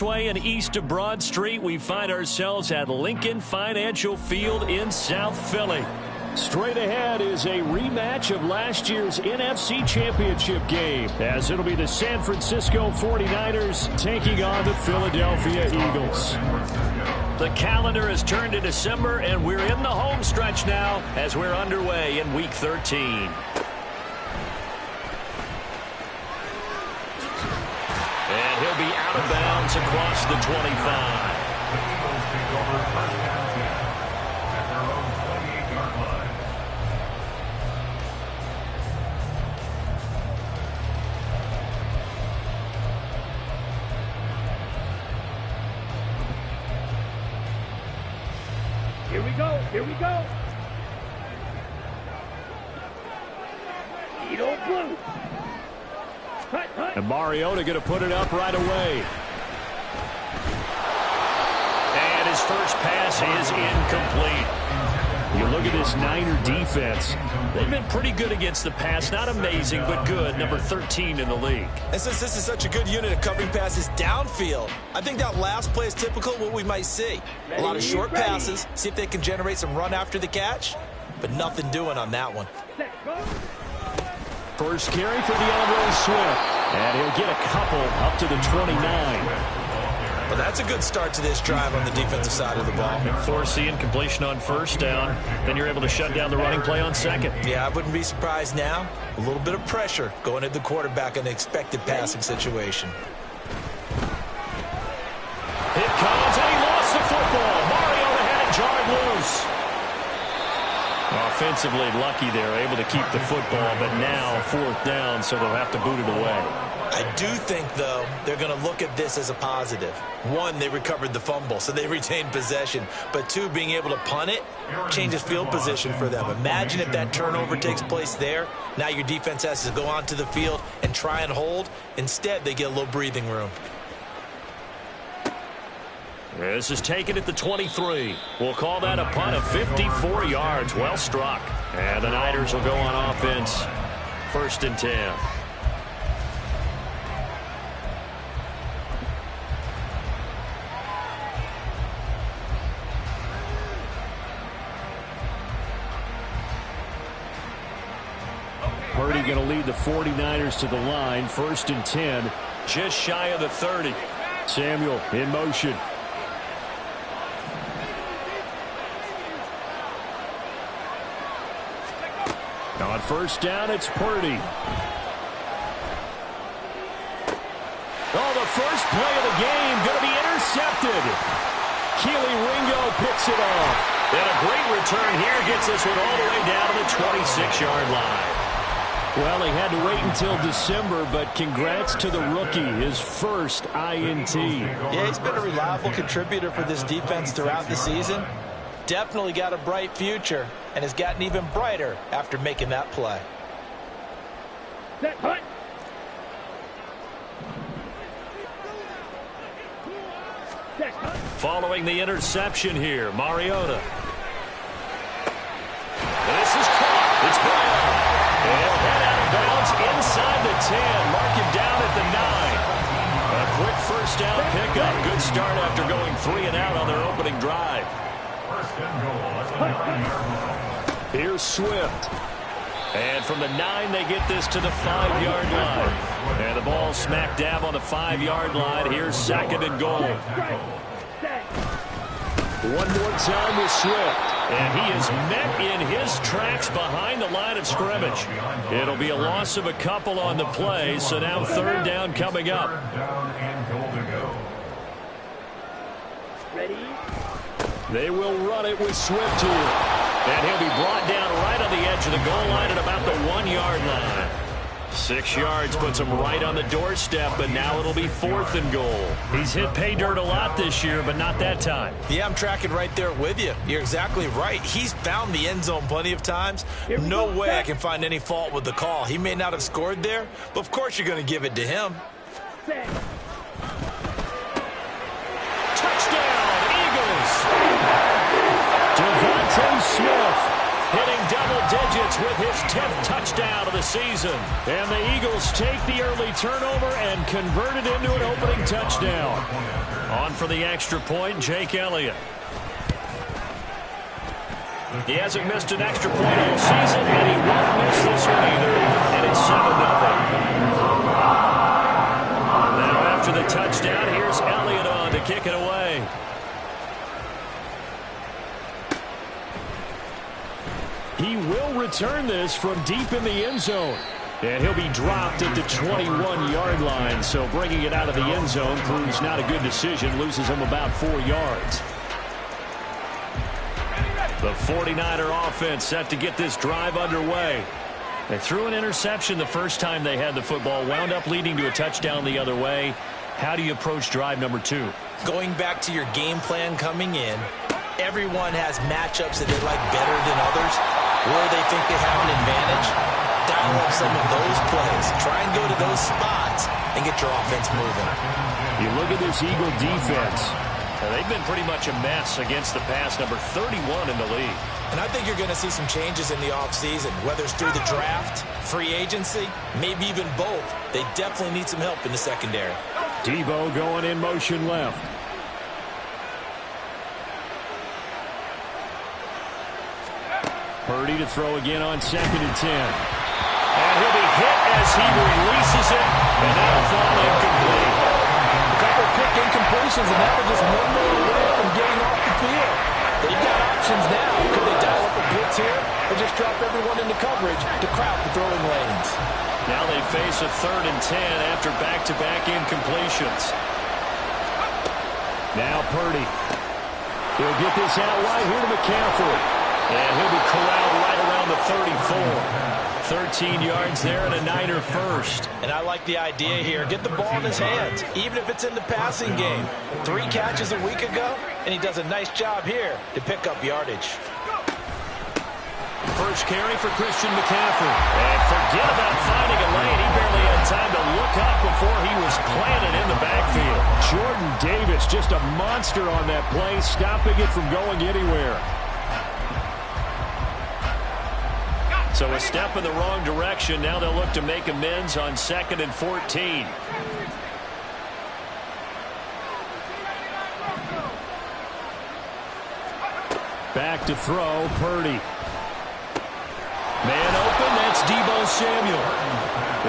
Way and east of Broad Street, we find ourselves at Lincoln Financial Field in South Philly. Straight ahead is a rematch of last year's NFC Championship game, as it'll be the San Francisco 49ers taking on the Philadelphia Eagles. The calendar has turned to December, and we're in the home stretch now as we're underway in Week 13. And he'll be out of bounds across the 25. Here we go. Here we go. Edo blue. And Mariota going to put it up right away. And his first pass is incomplete. You look at this Niner defense. They've been pretty good against the pass. Not amazing, but good. Number 13 in the league. And since this is such a good unit of covering passes downfield, I think that last play is typical of what we might see. A lot of short passes, see if they can generate some run after the catch, but nothing doing on that one. First carry for DeAndre Swift. And he'll get a couple up to the 29. Well, that's a good start to this drive on the defensive side of the ball. Forcing completion on first down. Then you're able to shut down the running play on second. Yeah, I wouldn't be surprised now. A little bit of pressure going at the quarterback in an expected passing situation. It comes, and he lost the football. Mariota had it jarred loose. Offensively lucky there, able to keep the football, but now fourth down, so they'll have to boot it away. I do think, though, they're going to look at this as a positive. One, they recovered the fumble, so they retained possession. But two, being able to punt it changes field position for them. Imagine if that turnover takes place there. Now your defense has to go onto the field and try and hold. Instead, they get a little breathing room. This is taken at the 23. We'll call that a punt of 54 yards. Well struck. And the Niners will go on offense. 1st and 10. Purdy going to lead the 49ers to the line. 1st and 10. Just shy of the 30. Samuel in motion. On first down, it's Purdy. Oh, the first play of the game going to be intercepted. Keely Ringo picks it off. And a great return here gets this one all the way down to the 26-yard line. Well, he had to wait until December, but congrats to the rookie, his first INT. Yeah, he's been a reliable contributor for this defense throughout the season. Definitely got a bright future and has gotten even brighter after making that play. Following the interception here, Mariota. This is caught. It's Brown. He'll head out of bounds inside the 10. Mark him down at the 9. A quick first down pickup. Good start after going 3 and out on their opening drive. Here's Swift. And from the 9, they get this to the 5-yard line. And the ball smack dab on the 5-yard line. Here's 2nd and goal. One more time with Swift. And he is met in his tracks behind the line of scrimmage. It'll be a loss of a couple on the play, so now 3rd down coming up. Ready? They will run it with Swift here. And he'll be brought down right on the edge of the goal line at about the 1-yard line. 6 yards puts him right on the doorstep, but now it'll be 4th and goal. He's hit pay dirt a lot this year, but not that time. Yeah, I'm tracking right there with you. You're exactly right. He's found the end zone plenty of times. No way I can find any fault with the call. He may not have scored there, but of course you're going to give it to him. Touchdown, Eagles! Devontae Smith hitting double digits with his 10th touchdown of the season. And the Eagles take the early turnover and convert it into an opening touchdown. On for the extra point, Jake Elliott. He hasn't missed an extra point all season, and he won't miss this one either. And it's 7-0. Now after the touchdown, here's Elliott on to kick it away. He will return this from deep in the end zone. And he'll be dropped at the 21-yard line. So bringing it out of the end zone proves not a good decision. Loses him about 4 yards. The 49er offense set to get this drive underway. They threw an interception the first time they had the football. Wound up leading to a touchdown the other way. How do you approach drive number 2? Going back to your game plan coming in, everyone has matchups that they like better than others, where they think they have an advantage. Dial up some of those plays. Try and go to those spots and get your offense moving. You look at this Eagle defense. They've been pretty much a mess against the pass, number 31 in the league. And I think you're going to see some changes in the offseason, whether it's through the draft, free agency, maybe even both. They definitely need some help in the secondary. Debo going in motion left. Purdy to throw again on 2nd and 10. And he'll be hit as he releases it, and that'll fall incomplete. A couple of quick incompletions, and that was just one more away from getting off the field. They've got options now. Could they dial up a blitz here or just drop everyone into coverage to crowd the throwing lanes? Now they face a 3rd and 10 after back-to-back incompletions. Now Purdy. He'll get this out right here to McCaffrey. And he'll be corralled right around the 34. 13 yards there and a Niner first. And I like the idea here. Get the ball in his hands, even if it's in the passing game. 3 catches a week ago, and he does a nice job here to pick up yardage. First carry for Christian McCaffrey. And forget about finding a lane. He barely had time to look up before he was planted in the backfield. Jordan Davis, just a monster on that play, stopping it from going anywhere. So a step in the wrong direction. Now they'll look to make amends on 2nd and 14. Back to throw, Purdy. Man open, that's Debo Samuel.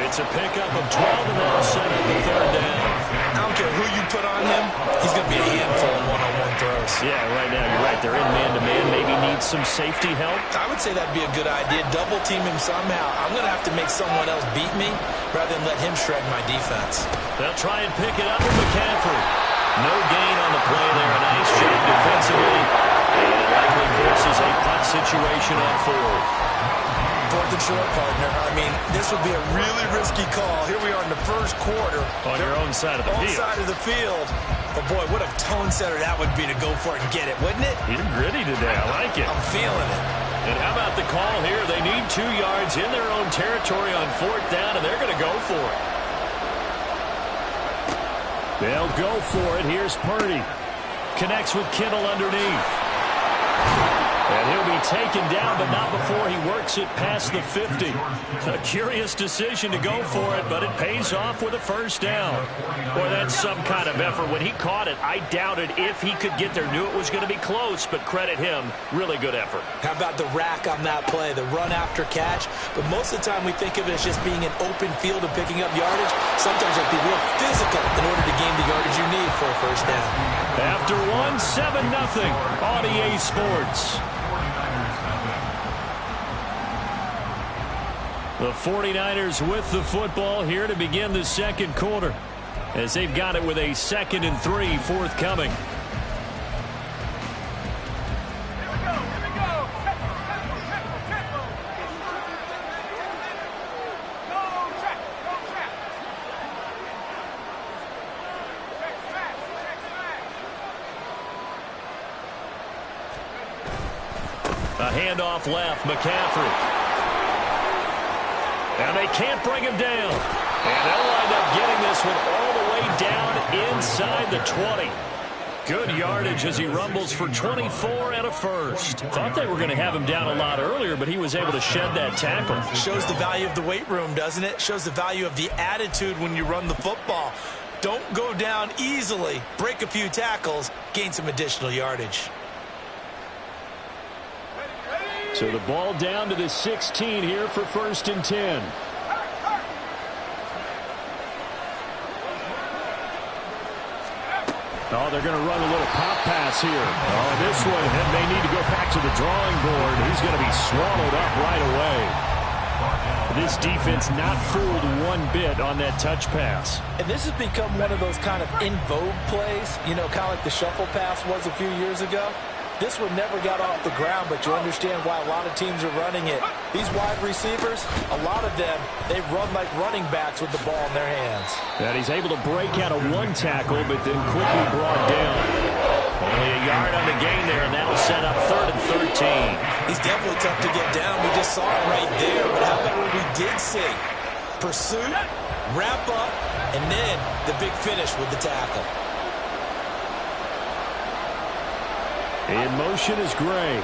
It's a pickup of 12, and that'll set up the 3rd down. I don't care who you put on him, he's going to be a handful of one-on-one throws. Yeah, right now you're right. They're in man-to-man. Maybe needs some safety help. I would say that'd be a good idea. Double team him somehow. I'm going to have to make someone else beat me rather than let him shred my defense. They'll try and pick it up with McCaffrey. No gain on the play there. A nice job defensively. And it likely forces a punt situation on 4th. 4th and short, partner. I mean, this would be a really risky call. Here we are in the first quarter. On your own side of the field. Side of the field. But, boy, what a tone setter that would be to go for it and get it, wouldn't it? You're gritty today. I like it. I'm feeling it. And how about the call here? They need 2 yards in their own territory on 4th down, and they're going to go for it. They'll go for it. Here's Purdy. Connects with Kittle underneath. And he'll be taken down, but not before he works it past the 50. A curious decision to go for it, but it pays off with a 1st down. Boy, that's some kind of effort. When he caught it, I doubted if he could get there. Knew it was going to be close, but credit him. Really good effort. How about the rack on that play, the run after catch? But most of the time we think of it as just being an open field and picking up yardage. Sometimes you have to be real physical in order to gain the yardage you need for a 1st down. After 7-0 on EA Sports. The 49ers with the football here to begin the 2nd quarter, as they've got it with a 2nd and 3 forthcoming. A handoff left, McCaffrey. And they can't bring him down. And they'll wind up getting this one all the way down inside the 20. Good yardage as he rumbles for 24 and a first. Thought they were going to have him down a lot earlier, but he was able to shed that tackle. Shows the value of the weight room, doesn't it? Shows the value of the attitude when you run the football. Don't go down easily. Break a few tackles, gain some additional yardage. So the ball down to the 16 here for 1st and 10. Oh, they're going to run a little pop pass here. Oh, this one may need to go back to the drawing board. He's going to be swallowed up right away. This defense not fooled one bit on that touch pass. And this has become one of those kind of in vogue plays, you know, kind of like the shuffle pass was a few years ago. This one never got off the ground, but you understand why a lot of teams are running it. These wide receivers, a lot of them, they run like running backs with the ball in their hands. And he's able to break out of one tackle, but then quickly brought down. Only a yard on the gain there, and that'll set up 3rd and 13. He's definitely tough to get down. We just saw it right there. But how about what we did see? Pursuit, wrap up, and then the big finish with the tackle. In motion is Gray.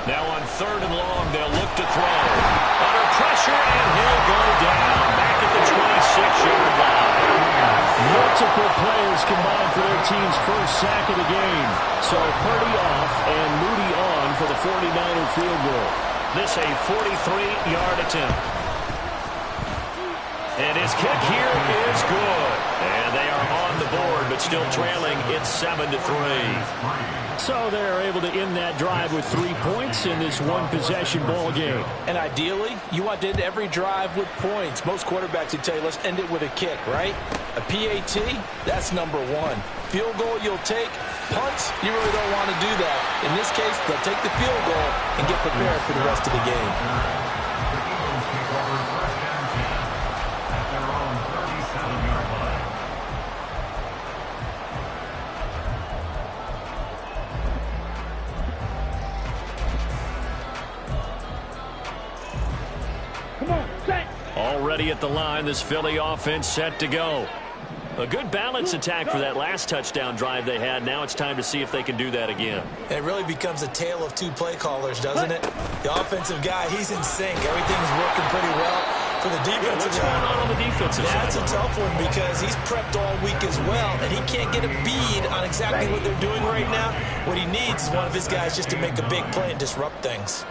Now on 3rd and long, they'll look to throw. Under pressure, and he'll go down back at the 26-yard line. Multiple players combined for their team's first sack of the game. So Purdy off and Moody on for the 49er field goal. This a 43-yard attempt. And his kick here is good. And they are on the board, but still trailing. It's 7-3. So they're able to end that drive with 3 points in this one-possession ball game. And ideally, you want to end every drive with points. Most quarterbacks would tell you, let's end it with a kick, right? A PAT, that's number 1. Field goal you'll take. Punts, you really don't want to do that. In this case, they'll take the field goal and get prepared for the rest of the game. Already at the line, this Philly offense set to go. A good balance attack for that last touchdown drive they had. Now it's time to see if they can do that again. It really becomes a tale of two play callers, doesn't it? The offensive guy, he's in sync. Everything's working pretty well. For the defensive what's going on the defensive side? That's a tough one because he's prepped all week as well, and he can't get a bead on exactly what they're doing right now. What he needs is one of his guys just to make a big play and disrupt things.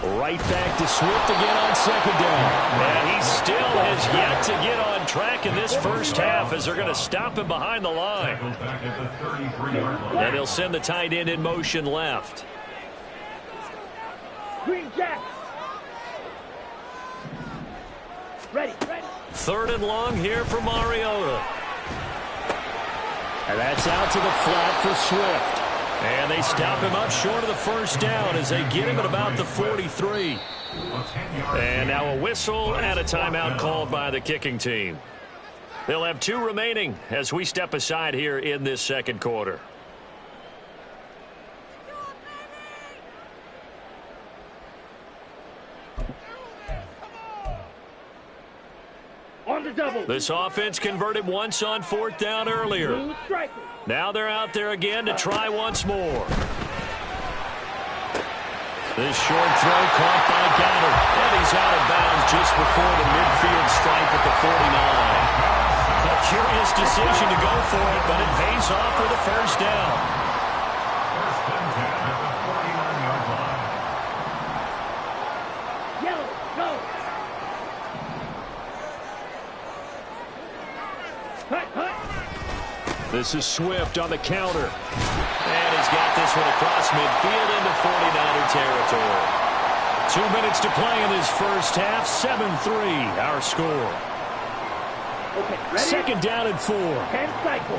Right back to Swift again on 2nd down. And he still has yet to get on track in this first half as they're going to stop him behind the line. And they'll send the tight end in motion left. Green Jack. Ready. 3rd and long here for Mariota. And that's out to the flat for Swift. And they stop him up short of the first down as they get him at about the 43. And now a whistle and a timeout called by the kicking team. They'll have 2 remaining as we step aside here in this second quarter. On the double. This offense converted once on 4th down earlier. Now they're out there again to try once more. This short throw caught by Goddard. And he's out of bounds just before the midfield stripe at the 49. A curious decision to go for it, but it pays off for the first down. Yellow, go. Hut. This is Swift on the counter. And he's got this one across midfield into 49er territory. 2 minutes to play in this first half. 7-3 our score. Okay, ready? 2nd down and 4. 10 cycle.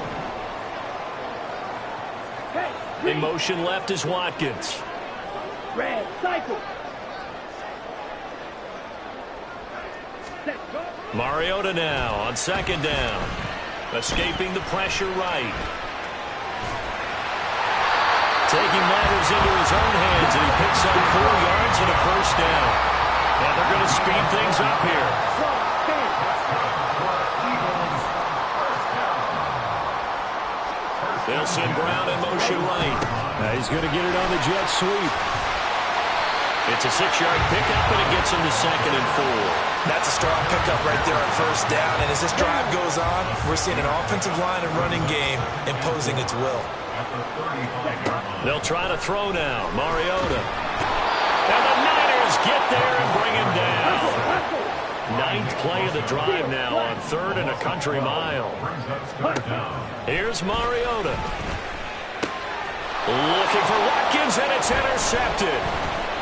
Hey, In motion left is Watkins. red, cycle. Set, go. Mariota now on 2nd down. Escaping the pressure right. Taking matters into his own hands, and he picks up 4 yards and a first down. And they're going to speed things up here. They'll send Brown in motion late. Now he's going to get it on the jet sweep. It's a 6-yard pickup, and it gets him to 2nd and 4. That's a strong pickup right there on first down. And as this drive goes on, we're seeing an offensive line and running game imposing its will. They'll try to throw now. Mariota. And the Niners get there and bring him down. 9th play of the drive now on 3rd and a country mile. Here's Mariota. Looking for Watkins, and it's intercepted.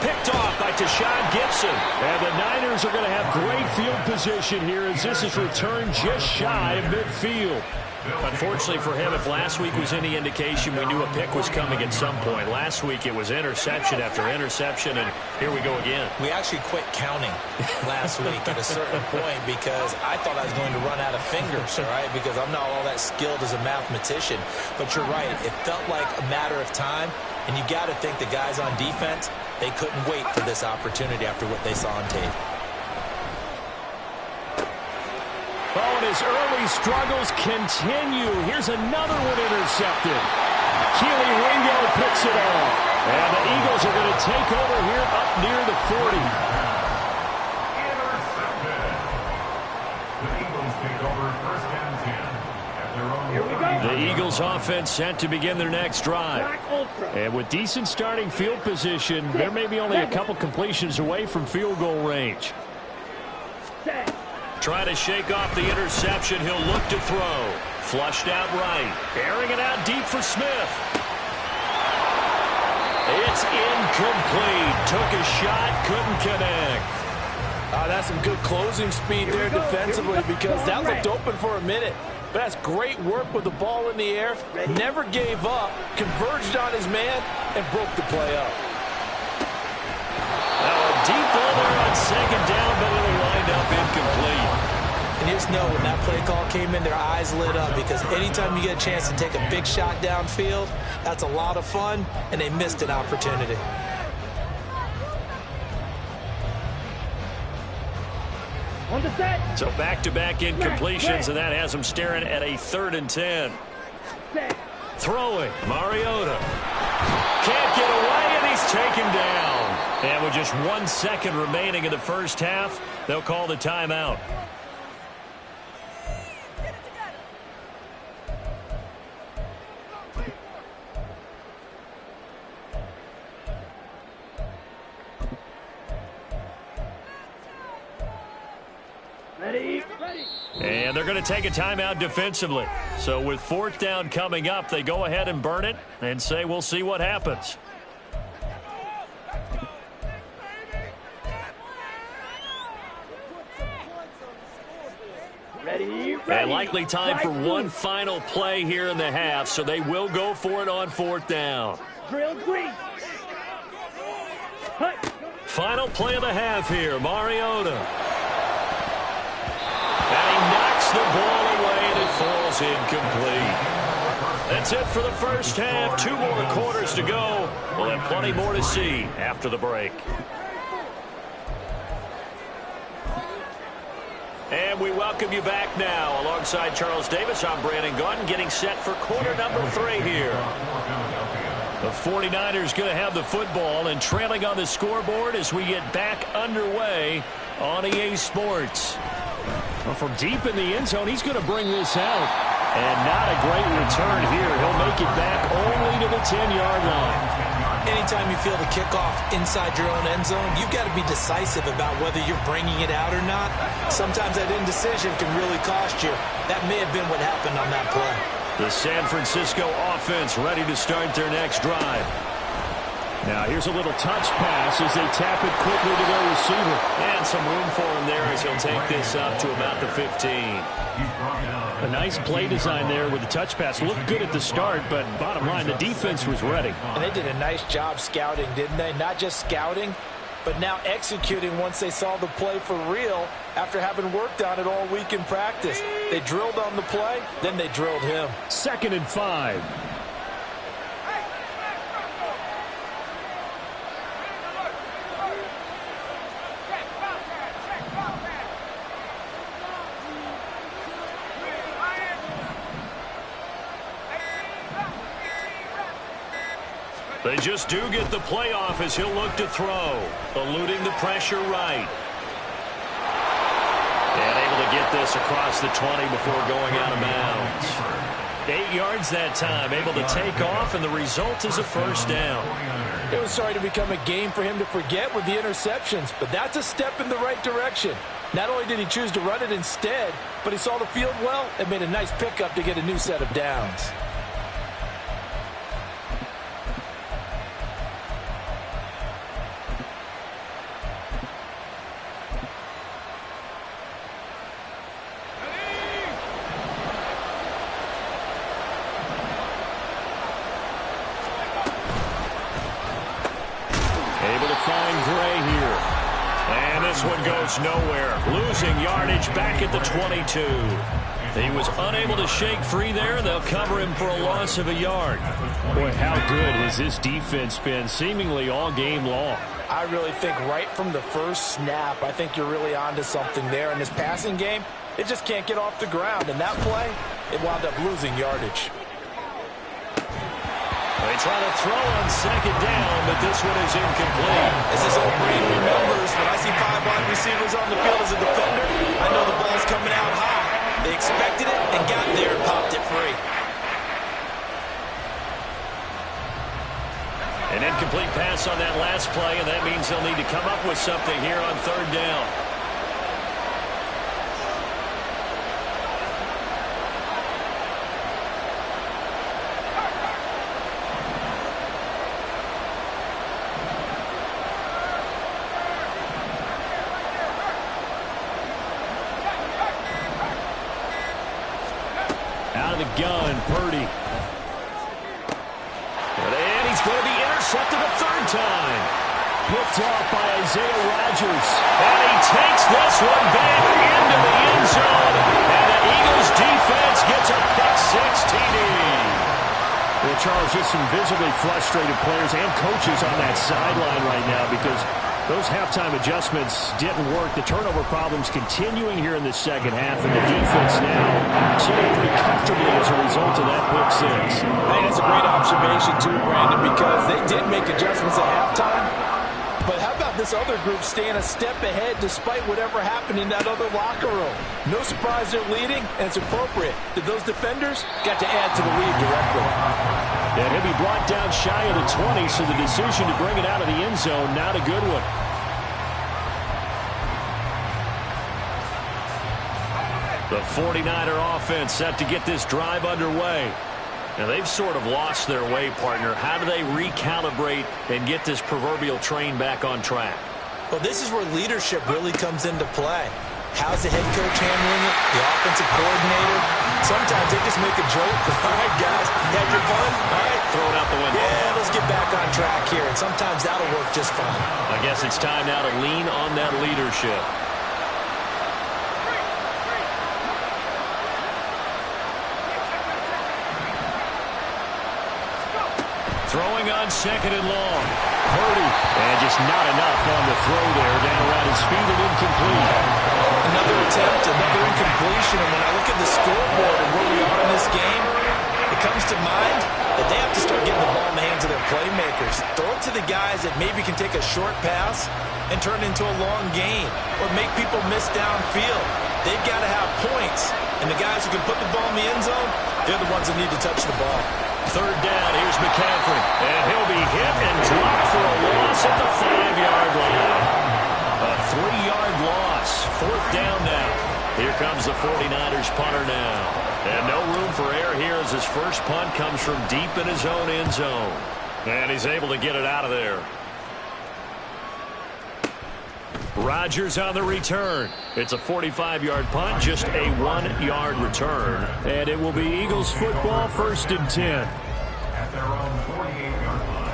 Picked off by Tashawn Gibson. And the Niners are going to have great field position here as this is returned just shy of midfield. Unfortunately for him, if last week was any indication, we knew a pick was coming at some point. Last week it was interception after interception, and here we go again. We actually quit counting last week at a certain point because I thought I was going to run out of fingers, all right, because I'm not all that skilled as a mathematician. But you're right. It felt like a matter of time, and you got to think the guys on defense, they couldn't wait for this opportunity after what they saw on tape. Oh, and his early struggles continue. Here's another one intercepted. Keely Ringo picks it off. And the Eagles are going to take over here up near the 40. The Eagles offense set to begin their next drive. And with decent starting field position, there may be only a couple completions away from field goal range. Try to shake off the interception. He'll look to throw. Flushed out right. Airing it out deep for Smith. It's incomplete. Took a shot, couldn't connect. That's some good closing speed there defensively because that looked open for a minute. But that's great work with the ball in the air. Never gave up, converged on his man, and broke the play up. Now a deep ball there on 2nd down, but it'll wind up incomplete. And you just know when that play call came in, their eyes lit up because anytime you get a chance to take a big shot downfield, that's a lot of fun, and they missed an opportunity. So back-to-back incompletions, and that has them staring at a 3rd and 10. Throwing, Mariota. Can't get away, and he's taken down. And with just 1 second remaining in the first half, they'll call the timeout. And they're going to take a timeout defensively. So with 4th down coming up, they go ahead and burn it and say we'll see what happens. And likely time for one final play here in the half, so they will go for it on 4th down. Final play of the half here, Mariota. And he knocks the ball away, and it falls incomplete. That's it for the first half. 2 more quarters to go. We'll have plenty more to see after the break. And we welcome you back now. Alongside Charles Davis, I'm Brandon Gaudin, getting set for quarter number 3 here. The 49ers going to have the football and trailing on the scoreboard as we get back underway on EA Sports. Well, from deep in the end zone, he's going to bring this out. And not a great return here. He'll make it back only to the 10-yard line. Anytime you feel the kickoff inside your own end zone, you've got to be decisive about whether you're bringing it out or not. Sometimes that indecision can really cost you. That may have been what happened on that play. The San Francisco offense ready to start their next drive. Now here's a little touch pass as they tap it quickly to their receiver. And some room for him there as he'll take this up to about the 15. A nice play design there with the touch pass. Looked good at the start, but bottom line, the defense was ready. And they did a nice job scouting, didn't they? Not just scouting, but now executing once they saw the play for real after having worked on it all week in practice. They drilled on the play, then they drilled him. 2nd and 5. They just do get the playoff as he'll look to throw. Eluding the pressure right. And able to get this across the 20 before going out of bounds. 8 yards that time. Able to take off, and the result is a first down. It was starting to become a game for him to forget with the interceptions, but that's a step in the right direction. Not only did he choose to run it instead, but he saw the field well and made a nice pickup to get a new set of downs. One goes nowhere, losing yardage back at the 22. He was unable to shake free there. They'll cover him for a loss of a yard. Boy, how good has this defense been seemingly all game long? I really think right from the first snap, I think you're really onto something there. In this passing game, it just can't get off the ground. And that play, it wound up losing yardage. They try to throw on second down, but this one is incomplete. As his old brain remembers, when I see 5 wide receivers on the field as a defender, I know the ball's coming out high. They expected it and got there and popped it free. An incomplete pass on that last play, and that means they'll need to come up with something here on third down. Gun, Purdy. And he's going to be intercepted a third time. Picked off by Isaiah Rodgers. And he takes this one back into the end zone. And the Eagles defense gets a pick-six TD. Well, Charles, just some visibly frustrated players and coaches on that sideline right now because those halftime adjustments didn't work. The turnover problems continuing here in the second half, and the defense now sitting pretty comfortably as a result of that pick-six. I think that's a great observation, too, Brandon, because they did make adjustments at halftime. But how about this other group staying a step ahead despite whatever happened in that other locker room? No surprise they're leading, and it's appropriate that those defenders got to add to the lead directly. And he'll be brought down shy of the 20, so the decision to bring it out of the end zone, not a good one. The 49er offense set to get this drive underway. Now, they've sort of lost their way, partner. How do they recalibrate and get this proverbial train back on track? Well, this is where leadership really comes into play. How's the head coach handling it? The offensive coordinator? Sometimes they just make a joke. All right, guys, had your fun? All right, throw it out the window. Yeah, let's get back on track here. And sometimes that'll work just fine. I guess it's time now to lean on that leadership. Throwing on second and long. Purdy. And just not enough on the throw there. Down around his feet and incomplete. Another attempt, another incompletion. And when I look at the scoreboard and where we are in this game, it comes to mind that they have to start getting the ball in the hands of their playmakers. Throw it to the guys that maybe can take a short pass and turn it into a long gain or make people miss downfield. They've got to have points. And the guys who can put the ball in the end zone, they're the ones that need to touch the ball. Third down, here's McCaffrey. And he'll be hit and dropped for a loss at the 5-yard line. A 3-yard loss. Fourth down now. Here comes the 49ers punter now. And no room for error here as his first punt comes from deep in his own end zone. And he's able to get it out of there. Rodgers on the return. It's a 45-yard punt, just a 1-yard return. And it will be Eagles football, 1st and 10. At their own 48-yard line.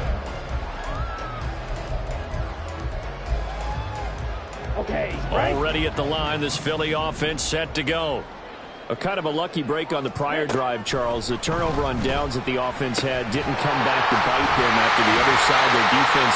Okay. Already at the line, this Philly offense set to go. A kind of a lucky break on the prior drive, Charles. The turnover on downs that the offense had didn't come back to bite them after the other side. Their defense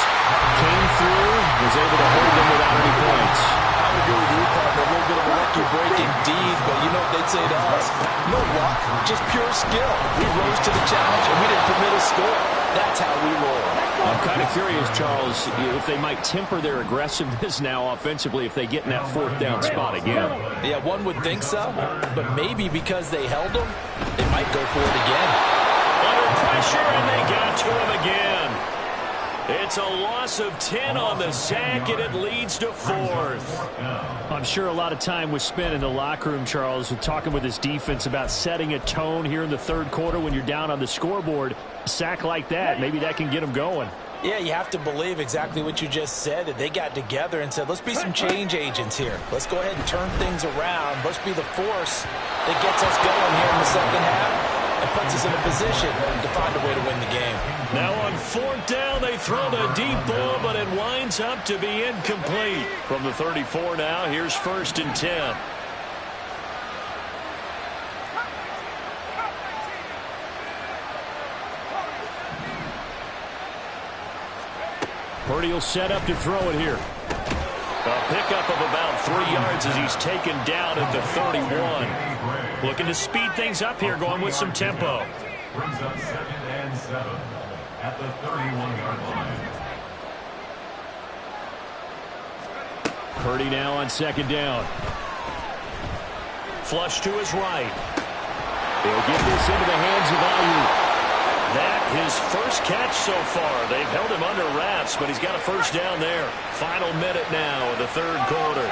came through, was able to hold them without any points. I would agree with you, partner. A little bit of a lucky break indeed, but you know what they'd say to us? No luck, just pure skill. We rose to the challenge, and we didn't permit a score. That's how we roll. I'm kind of curious, Charles, if they might temper their aggressiveness now offensively if they get in that fourth down spot again. Yeah, one would think so, but maybe because they held them, they might go for it again. Under pressure, and they got to him again. It's a loss of 10 on the sack, and it leads to fourth. I'm sure a lot of time was spent in the locker room, Charles, with talking with his defense about setting a tone here in the third quarter when you're down on the scoreboard. A sack like that, maybe that can get them going. Yeah, you have to believe exactly what you just said, that they got together and said, let's be some change agents here. Let's go ahead and turn things around. Let's be the force that gets us going here in the second half and puts us in a position to find a way to win the game. Now on fourth down, they throw the deep ball, but it winds up to be incomplete. From the 34 now, here's 1st and 10. Purdy will set up to throw it here. A pickup of about 3 yards as he's taken down at the 31. Looking to speed things up here, going with some tempo. Brings up 2nd and 7 at the 31-yard line. Purdy now on 2nd down. Flush to his right. He'll get this into the hands of Ayuk. That his first catch so far. They've held him under wraps, but he's got a first down there. Final minute now of the third quarter.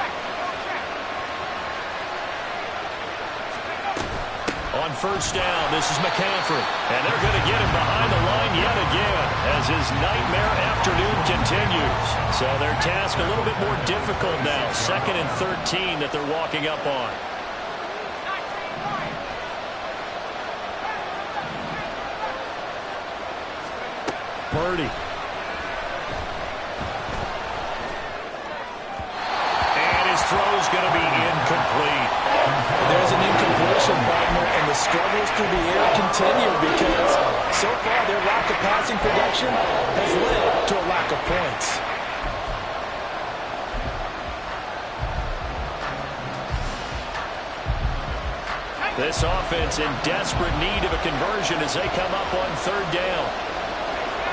On first down, this is McCaffrey. And they're going to get him behind the line yet again as his nightmare afternoon continues. So their task a little bit more difficult now. 2nd and 13 that they're walking up on. Purdy. And his throw's going to be incomplete. There's an incompletion, partner, and the struggles through the air continue because so far their lack of passing production has led to a lack of points. This offense in desperate need of a conversion as they come up on 3rd down.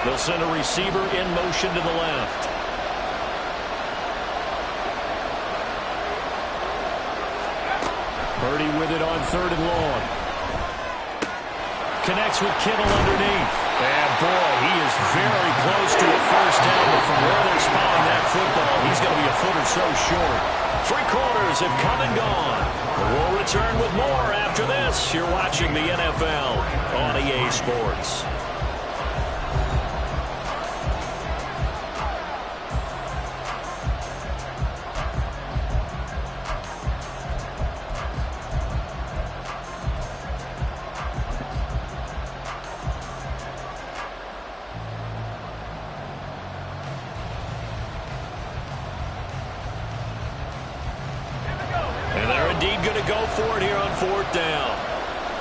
They'll send a receiver in motion to the left. Purdy with it on 3rd and long. Connects with Kittle underneath. And boy, he is very close to a first down, but from where they're spotting that football, he's going to be a foot or so short. 3 quarters have come and gone. We'll return with more after this. You're watching the NFL on EA Sports.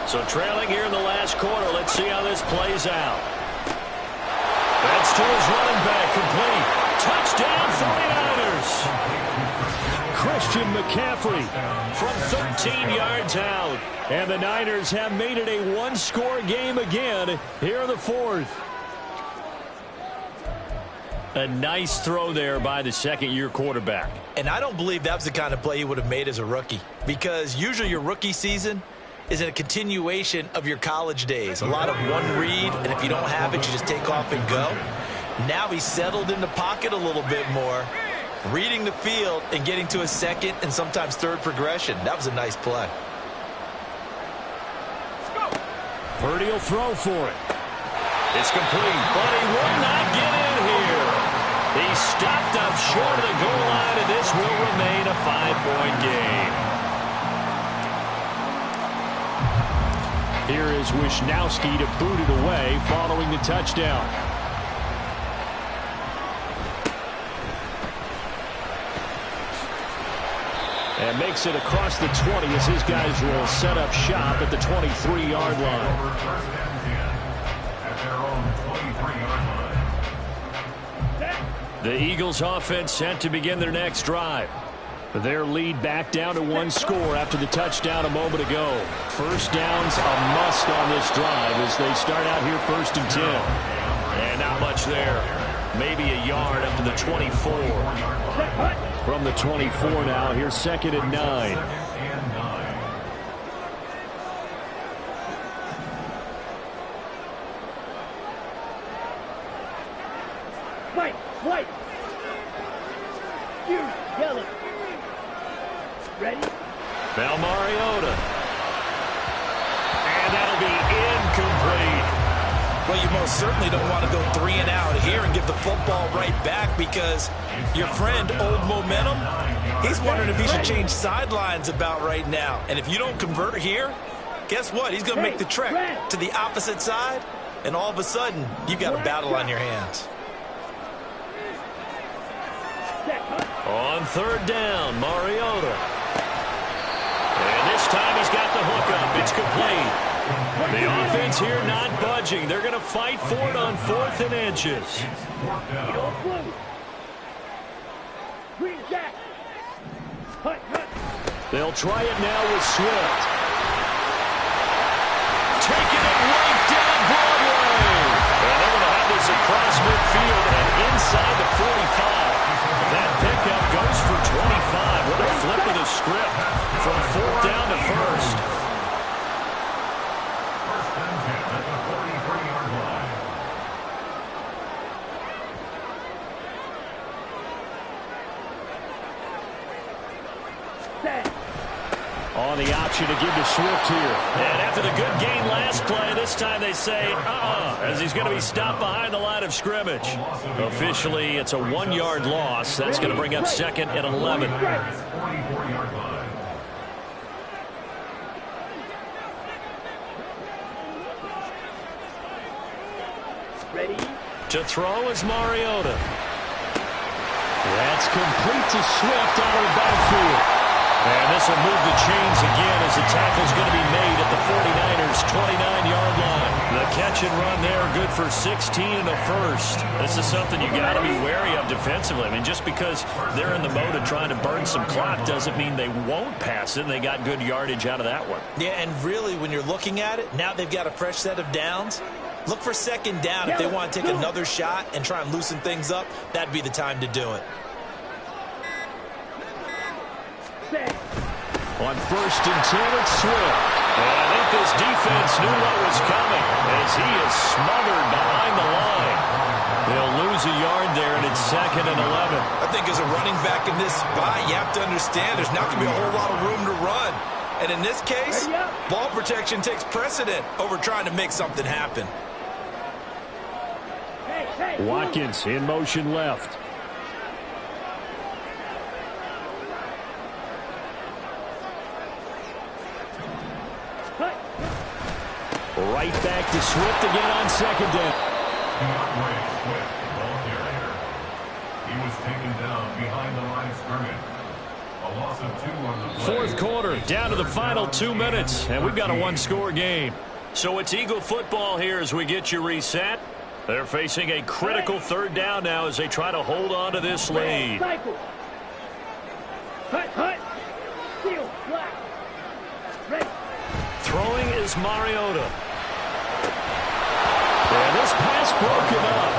So trailing here in the last quarter. Let's see how this plays out. That's to his running back, complete. Touchdown 49ers. Christian McCaffrey from 13 yards out. And the Niners have made it a one-score game again here in the fourth. A nice throw there by the second-year quarterback. And I don't believe that was the kind of play he would have made as a rookie, because usually your rookie season is a continuation of your college days. A lot of one read, and if you don't have it, you just take off and go. Now he's settled in the pocket a little bit more, reading the field and getting to a second and sometimes third progression. That was a nice play. Purdy will throw for it. It's complete, but he will not get in here. He's stopped up short of the goal line, and this will remain a 5-point game. Here is Wisnowski to boot it away following the touchdown. And makes it across the 20 as his guys will set up shop at the 23-yard line. At their own 23-yard line. The Eagles offense set to begin their next drive. Their lead back down to 1 score after the touchdown a moment ago. First down's a must on this drive as they start out here 1st and 10. And not much there. Maybe a yard up to the 24. From the 24 now, here's 2nd and 9. White. Yellow. Ready? Now Mariota. And that'll be incomplete. Well, you most certainly don't want to go 3 and out here and give the football right back, because your friend, Old Momentum, he's wondering if he should change sidelines about right now. And if you don't convert here, guess what? He's going to make the trek to the opposite side, and all of a sudden, you've got a battle on your hands. On 3rd down, Mariota. And this time he's got the hook up. It's complete. The offense here not budging. They're going to fight for it on 4th and inches. They'll try it now with Swift. Taking it right down Broadway. And they're going to have this across midfield and inside the 45. That pickup goes for 25. What a flip of the script from 4th down to 1st. On the option to give to Swift here. And after the good gain last play, this time they say, as he's going to be stopped behind the line of scrimmage. Officially, it's a 1-yard loss. That's going to bring up 2nd and 11. Ready? To throw is Mariota. That's complete to Swift out of the backfield. And this will move the chains again as the tackle's going to be made at the 49ers' 29-yard line. The catch and run there, good for 16 and a first. This is something you got to be wary of defensively. I mean, just because they're in the mode of trying to burn some clock doesn't mean they won't pass it. They got good yardage out of that one. Yeah, and really, when you're looking at it, now they've got a fresh set of downs. Look for 2nd down. If they want to take another shot and try and loosen things up, that'd be the time to do it. On 1st and 10, it's Swift. And I think this defense knew what was coming as he is smothered behind the line. They'll lose a yard there, and it's 2nd and 11. I think as a running back in this spot, you have to understand there's not going to be a whole lot of room to run. And in this case, ball protection takes precedent over trying to make something happen. Watkins in motion left. Right back to Swift again on 2nd down. Swift, ball carrier. He was taken down behind the line of scrimmage. A loss of 2 on the play. 4th quarter, down to the final 2 minutes, and we've got a 1-score game. So it's Eagle football here as we get you reset. They're facing a critical 3rd down now as they try to hold on to this lead. Throwing is Mariota. And this pass broken up.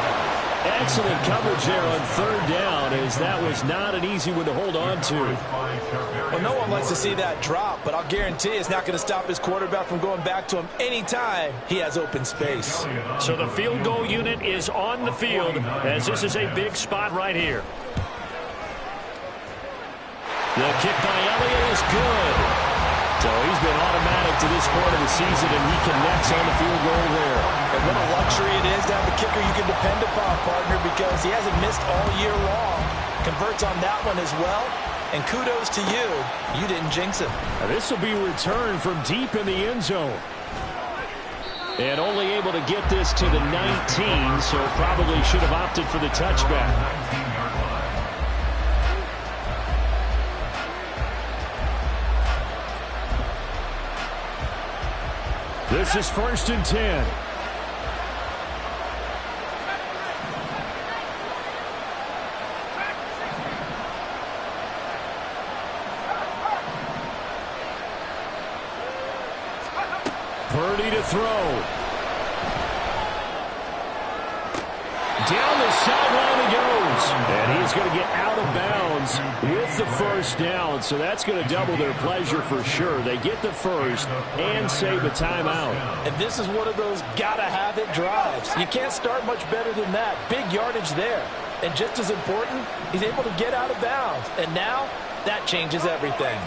Excellent coverage there on 3rd down, as that was not an easy one to hold on to. Well, no one likes to see that drop, but I'll guarantee it's not going to stop his quarterback from going back to him anytime he has open space. So the field goal unit is on the field, as this is a big spot right here. The kick by Elliott is good. So he's been automatic to this point of the season, and he connects on the field goal there. And what a luxury it is to have a kicker you can depend upon, partner, because he hasn't missed all year long. Converts on that one as well. And kudos to you. You didn't jinx it. This will be returned from deep in the end zone. And only able to get this to the 19, so probably should have opted for the touchback. This is 1st and 10. Purdy to throw. Down the sideline he goes. And he's going to get out of bounds with the first down. So that's going to double their pleasure for sure. They get the first and save a timeout. And this is one of those gotta-have-it drives. You can't start much better than that. Big yardage there. And just as important, he's able to get out of bounds. And now, that changes everything.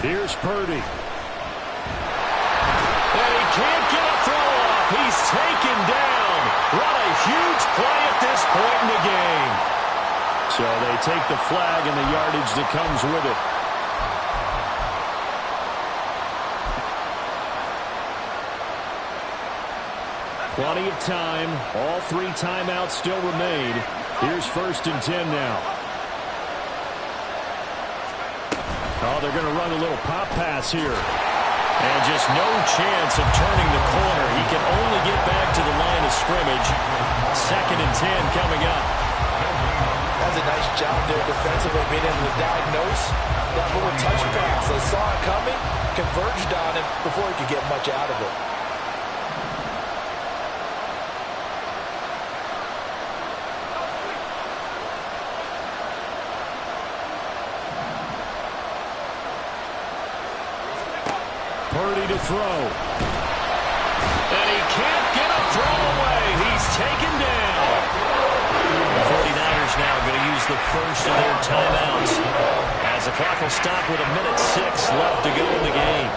Here's Purdy. And he can't get a throw off. He's taken down. What a huge play at this point in the game. So they take the flag and the yardage that comes with it. Plenty of time. All 3 timeouts still remain. Here's 1st and 10 now. Oh, they're going to run a little pop pass here. And just no chance of turning the corner. He can only get back to the line of scrimmage. 2nd and 10 coming up. That's a nice job there defensively, being able to diagnose that little touch pass. They saw it coming, converged on him before he could get much out of it. Purdy to throw. And he can't get a throw away. He's taken down. The 49ers now going to use the first of their timeouts as the clock will stop with 1:06 left to go in the game.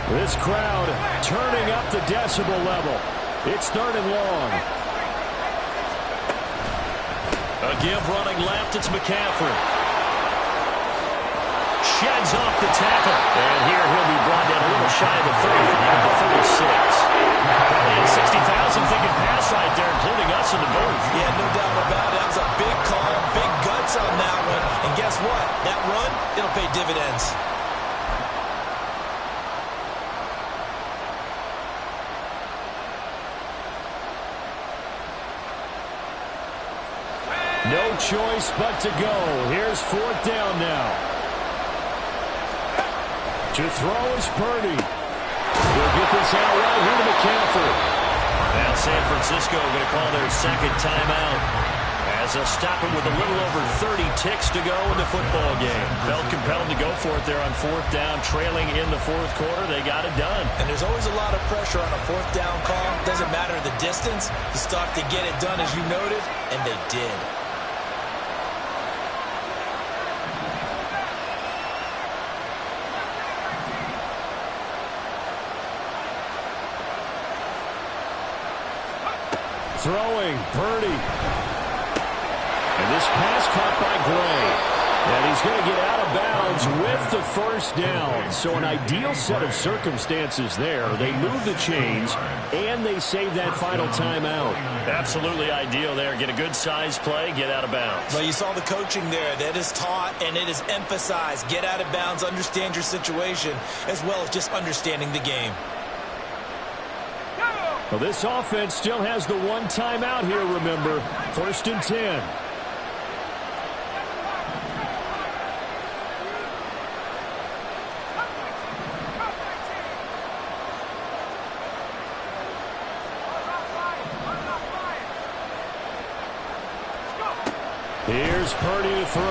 This crowd turning up the decibel level. It's 3rd and long. A give running left. It's McCaffrey. Sheds off the tackle. And here he'll be brought down a little shy of the 35 to 36. And 60,000 thinking pass right there, including us in the booth. Yeah, no doubt about it. That was a big call, big guts on that one. And guess what? That run, it'll pay dividends. No choice but to go. Here's 4th down now. To throw is Purdy. They'll get this out right here to McCaffrey. Now San Francisco going to call their 2nd timeout as they'll stop it with a little over 30 ticks to go in the football game. Felt compelled to go for it there on 4th down, trailing in the 4th quarter. They got it done. And there's always a lot of pressure on a 4th down call. Doesn't matter the distance. You stop to get it done, as you noted, and they did. Throwing, Purdy. And this pass caught by Gray. And he's going to get out of bounds with the 1st down. So an ideal set of circumstances there. They move the chains, and they save that final timeout. Absolutely ideal there. Get a good size play, get out of bounds. Well, you saw the coaching there. That is taught, and it is emphasized. Get out of bounds, understand your situation, as well as just understanding the game. Well, this offense still has the 1 timeout here, remember. 1st and 10. Here's Purdy to throw.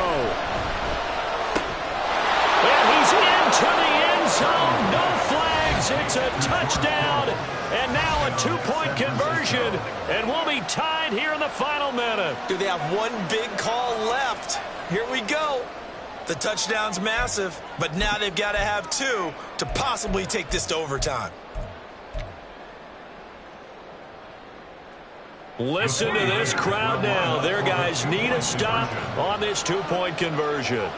And he's into the end zone. No flags. It's a touchdown. And now a 2-point conversion. And we'll be tied here in the final minute. Do they have one big call left? Here we go. The touchdown's massive, but now they've got to have 2 to possibly take this to overtime. Listen to this crowd now. Their guys need a stop on this 2-point conversion.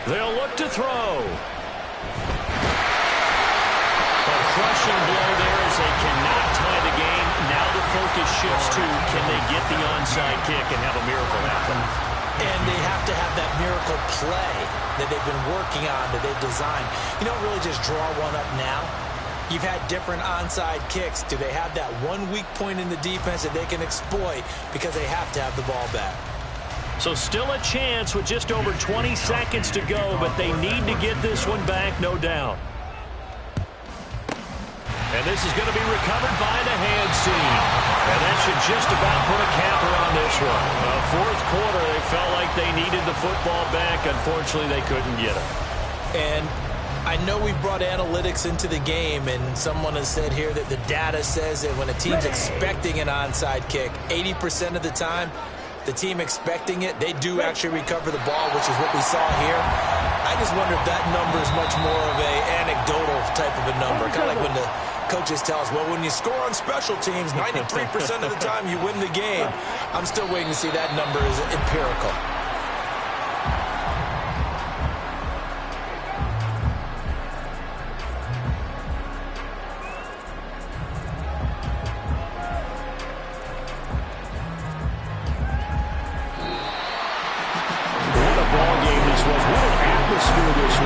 They'll look to throw. A crushing blow there as they cannot tie the game. Now the focus shifts to, can they get the onside kick and have a miracle happen? And they have to have that miracle play that they've been working on, that they've designed. You don't really just draw one up now. You've had different onside kicks. Do they have that one weak point in the defense that they can exploit because they have to have the ball back? So still a chance with just over 20 seconds to go, but they need to get this one back, no doubt. And this is going to be recovered by the hands team. And that should just about put a capper on this one. Fourth quarter, they felt like they needed the football back. Unfortunately, they couldn't get it. And I know we brought analytics into the game, and someone has said here that the data says that when a team's expecting an onside kick, 80% of the time, the team expecting it, they do actually recover the ball, which is what we saw here. I just wonder if that number is much more of a anecdotal type of a number. Kind of like when the coaches tell us, well, when you score on special teams, 93% of the time you win the game. I'm still waiting to see that number is empirical.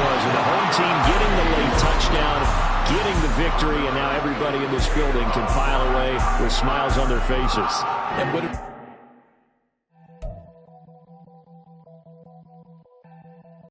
And the home team getting the late touchdown, getting the victory, and now everybody in this building can file away with smiles on their faces.